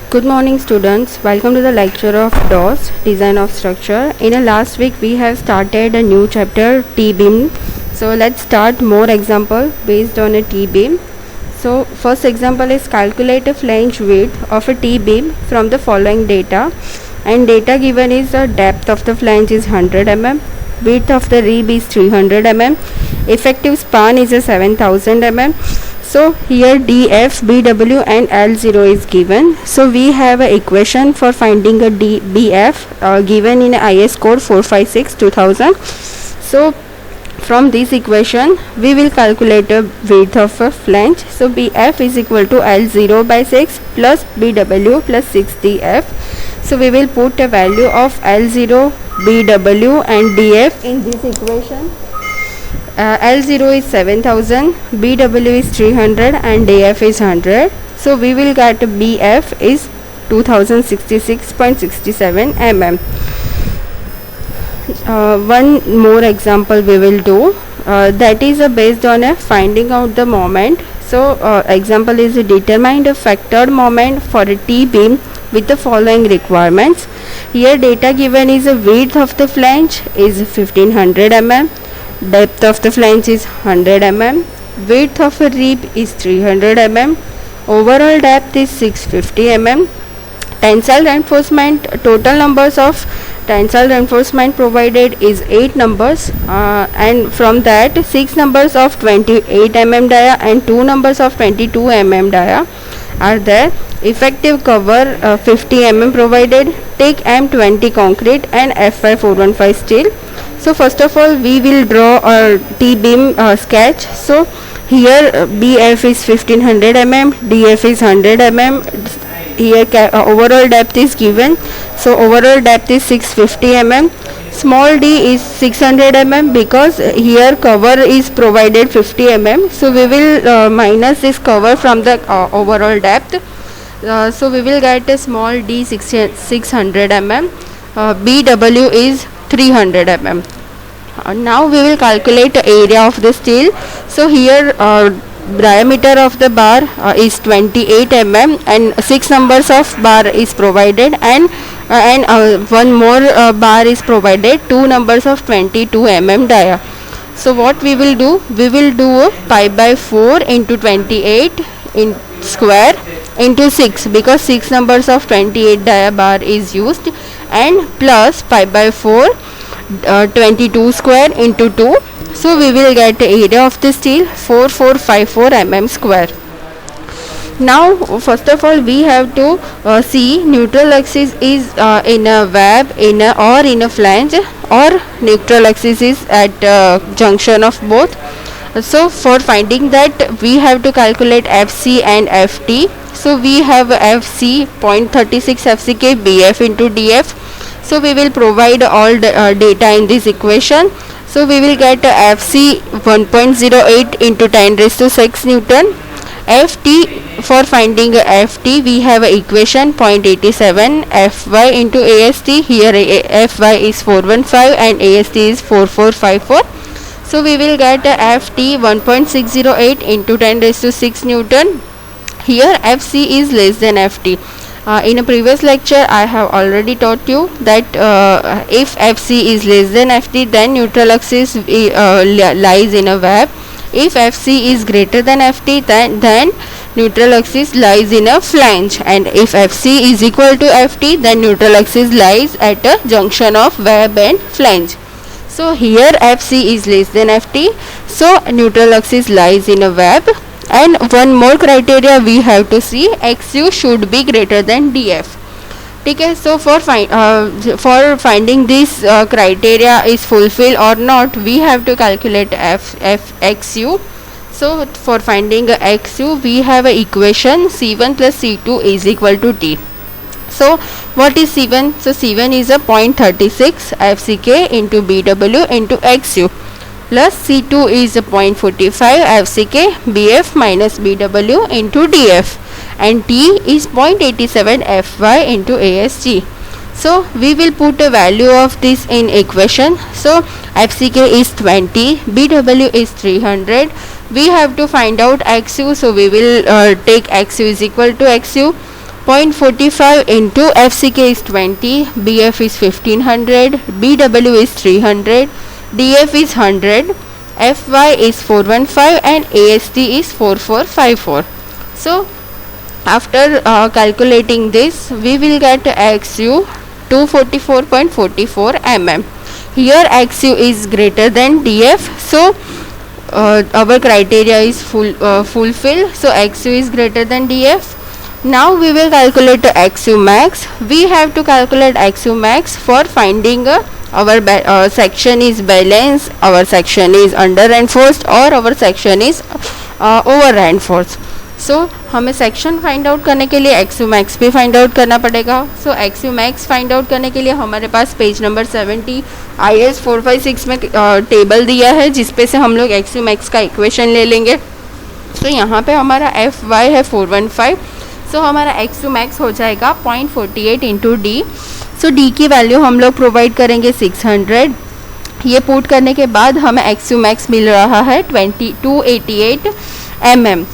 Good morning students, welcome to the lecture of DOS, Design of Structure. In the last week we have started a new chapter T-beam. So let's start more example based on a T-beam. So first example is calculate a flange width of a T-beam from the following data, and data given is the depth of the flange is 100 mm, width of the rib is 300 mm, effective span is a 7000 mm. So here DF, BW and L0 is given. So we have an equation for finding a BF given in IS code 456-2000. So from this equation we will calculate a width of a flange. So BF is equal to L0 by 6 plus BW plus 6DF. So we will put a value of L0, BW and DF in this equation. L0 is 7000, BW is 300 and DF is 100. So we will get BF is 2066.67 mm. One more example we will do, that is based on a finding out the moment. So example is determine the factored moment for a T-beam with the following requirements. Here data given is a width of the flange is 1500 mm, depth of the flange is 100 mm, width of a rib is 300 mm, overall depth is 650 mm, tensile reinforcement, total numbers of tensile reinforcement provided is 8 numbers, and from that 6 numbers of 28 mm dia and 2 numbers of 22 mm dia are there. Effective cover 50 mm provided. Take M20 concrete and FY 415 steel. So first of all we will draw a T-beam sketch. So here BF is 1500 mm, DF is 100 mm. Here overall depth is given. So overall depth is 650 mm. Small d is 600 mm because here cover is provided 50 mm. So we will minus this cover from the overall depth. So we will get a small d 600 mm. BW is 300 mm. Now we will calculate the area of the steel. So here diameter of the bar is 28 mm and 6 numbers of bar is provided, and one more bar is provided, 2 numbers of 22 mm dia. So what we will do pi by 4 into 28 in square into 6 because 6 numbers of 28 dia bar is used, and plus pi by 4 22 square into 2. So we will get the area of the steel 4454 mm square. Now first of all we have to see neutral axis is in a web or in a flange, or neutral axis is at junction of both. So for finding that we have to calculate FC and FT. So we have FC 0.36 FCK BF into DF. So we will provide all the data in this equation. So we will get FC 1.08 into 10 raised to 6 Newton. FT, for finding FT we have equation 0.87 Fy into AST. Here Fy is 415 and AST is 4454. So we will get FT 1.608 into 10 raised to 6 Newton. Here FC is less than FT. In a previous lecture I have already taught you that if FC is less than FT then neutral axis lies in a web. If FC is greater than FT then neutral axis lies in a flange, and if FC is equal to FT then neutral axis lies at a junction of web and flange. So here FC is less than FT, so neutral axis lies in a web. And one more criteria we have to see, XU should be greater than DF. Okay, so for finding this criteria is fulfilled or not, we have to calculate XU. So for finding XU we have a equation C1 plus C2 is equal to T. So what is C1? So C1 is a 0.36 FCK into BW into XU, plus C2 is 0.45 FCK BF minus BW into DF, and T is 0.87 Fy into ASG. So we will put a value of this in equation. So FCK is 20, BW is 300. We have to find out XU, so we will take XU is equal to XU 0.45 into FCK is 20, BF is 1500, BW is 300, DF is 100, FY is 415 and AST is 4454. So after calculating this, we will get XU 244.44 mm. Here XU is greater than DF, so our criteria is fulfilled. So XU is greater than DF. Now we will calculate XU max. We have to calculate XU max for finding our section is balanced, our section is under reinforced or our section is over reinforced. So हमें section find out करने के लिए XU max भी find out करना पड़ेगा. सो XU max find out करने के लिए हमारे पास पेज नंबर 70 IS 456 में टेबल दिया है जिसपे से हम लोग XU max का इक्वेशन ले लेंगे. सो यहाँ पे हमारा FY है 415. सो हमारा XU max हो जाएगा 0.48 इंटू D. सो D की वैल्यू हम लोग प्रोवाइड करेंगे 600. ये पुट करने के बाद हमें XU max मिल रहा है 288 mm.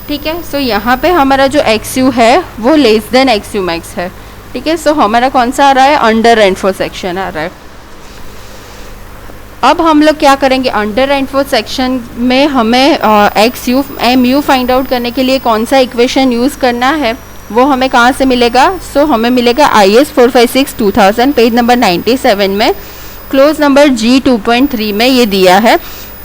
ठीक है. सो यहाँ पे हमारा जो XU है वो लेस देन XU max है. ठीक है. सो हमारा कौन सा आ रहा है, अंडर रेनफोर्स सेक्शन आ रहा है. अब हम लोग क्या करेंगे, अंडर रेनफोर्स सेक्शन में हमें XU MU फाइंड आउट करने के लिए कौन सा इक्वेशन यूज़ करना है वो हमें कहाँ से मिलेगा. सो हमें मिलेगा IS 456 2000 पेज नंबर 97 में क्लोज नंबर G 2.3 में ये दिया है.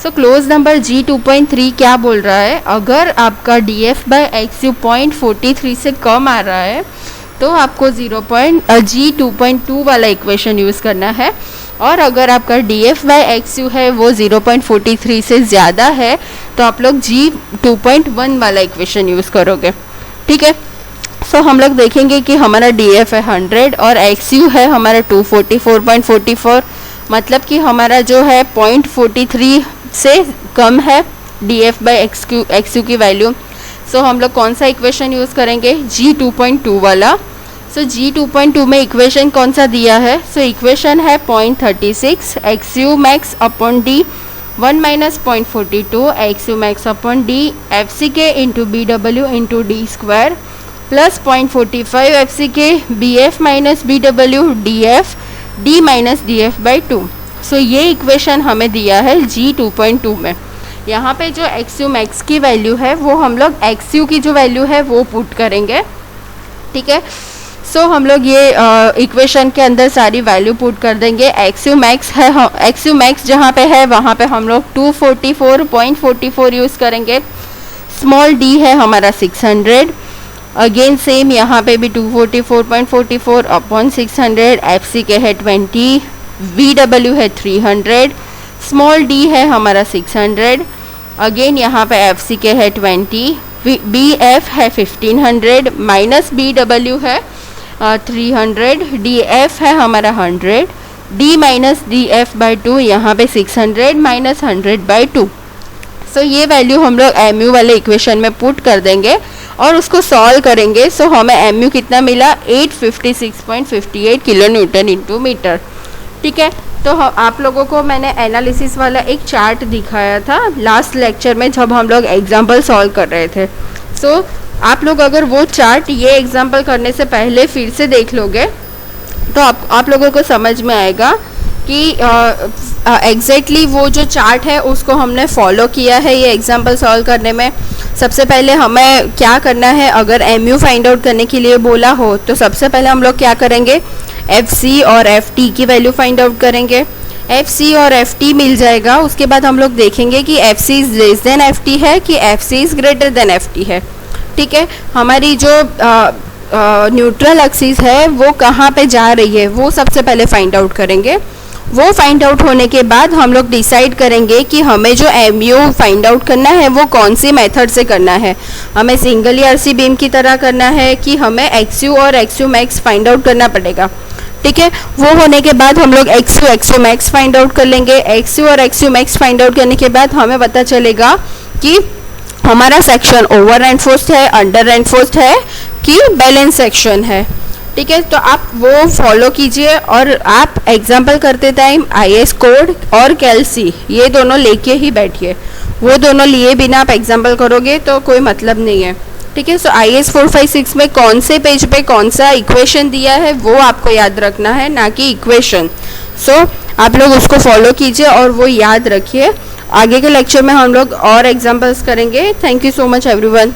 सो क्लोज नंबर G 2.3 क्या बोल रहा है, अगर आपका DF बाय XU 0.43 से कम आ रहा है तो आपको G 2.2 वाला इक्वेशन यूज़ करना है, और अगर आपका DF बाय XU है वो 0.43 से ज़्यादा है तो आप लोग G 2.1 वाला इक्वेशन यूज़ करोगे. ठीक है. सो हम लोग देखेंगे कि हमारा DF है 100 और XU है हमारा 244.44, मतलब कि हमारा जो है 0.43 से कम है DF बाय XU की वैल्यू. सो हम लोग कौन सा इक्वेशन यूज़ करेंगे, G 2.2 वाला. सो G 2.2 में इक्वेशन कौन सा दिया है, सो इक्वेशन है 0.36 XU max upon D 1 minus 0.42 XU max upon D FCK into BW into D square plus 0.45 FCK BF minus BW DF D minus DF by 2. सो ये equation हमें दिया है G 2.2 में. यहाँ पे जो XU max की वैल्यू है वो हम लोग XU की जो वैल्यू है वो पुट करेंगे. ठीक है. सो हम लोग ये इक्वेशन के अंदर सारी वैल्यू पुट कर देंगे. XU max है, XU max जहाँ पे है वहाँ पे हम लोग 244.44 यूज़ करेंगे. स्मॉल d है हमारा 600. अगेन सेम यहाँ पे भी 244.44 अपॉन 600. FCK है 20, BW है 300, स्मॉल d है हमारा 600. अगेन यहाँ पे FCK है 20, BF है 1500 माइनस BW है 300, DF है हमारा 100, D माइनस DF बाई 2, यहाँ पे 600 माइनस 100 बाई 2. सो ये वैल्यू हम लोग MU वाले इक्वेशन में पुट कर देंगे और उसको सॉल्व करेंगे. सो हमें MU कितना मिला, 856.58 किलो न्यूटन इंटू मीटर. ठीक है. तो आप लोगों को मैंने एनालिसिस वाला एक चार्ट दिखाया था लास्ट लेक्चर में जब हम लोग एग्जाम्पल सॉल्व कर रहे थे. सो आप लोग अगर वो चार्ट ये एग्जाम्पल करने से पहले फिर से देख लोगे तो आप लोगों को समझ में आएगा कि एग्जैक्टली वो जो चार्ट है उसको हमने फॉलो किया है ये एग्जाम्पल सॉल्व करने में. सबसे पहले हमें क्या करना है, अगर MU फाइंड आउट करने के लिए बोला हो तो सबसे पहले हम लोग क्या करेंगे, FC और FT की वैल्यू फाइंड आउट करेंगे. FC और FT मिल जाएगा. उसके बाद हम लोग देखेंगे कि FC is less than FT है कि FC is greater than FT है. ठीक है. हमारी जो न्यूट्रल एक्सिस है वो कहाँ पे जा रही है वो सबसे पहले फाइंड आउट करेंगे. वो फाइंड आउट होने के बाद हम लोग डिसाइड करेंगे कि हमें जो MU फाइंड आउट करना है वो कौन सी मेथड से करना है. हमें सिंगल या RC बीम की तरह करना है कि हमें XU और XU max फाइंड आउट करना पड़ेगा. ठीक है. वो होने के बाद हम लोग XU max फाइंड आउट कर लेंगे. XU और XU max फाइंड आउट करने के बाद हमें पता चलेगा कि हमारा सेक्शन ओवर रेनफोर्स्ड है, अंडर रेनफोर्स्ड है कि बैलेंस सेक्शन है. ठीक है. तो आप वो फॉलो कीजिए और आप एग्जाम्पल करते टाइम IS कोड और कैलसी ये दोनों लेके ही बैठिए. वो दोनों लिए बिना आप एग्जाम्पल करोगे तो कोई मतलब नहीं है. ठीक है। सो IAS 456 में कौन से पेज पे कौन सा इक्वेशन दिया है वो आपको याद रखना है, ना कि इक्वेशन। सो आप लोग उसको फॉलो कीजिए और वो याद रखिए। आगे के लेक्चर में हम लोग और एग्जाम्पल्स करेंगे। Thank you so much everyone.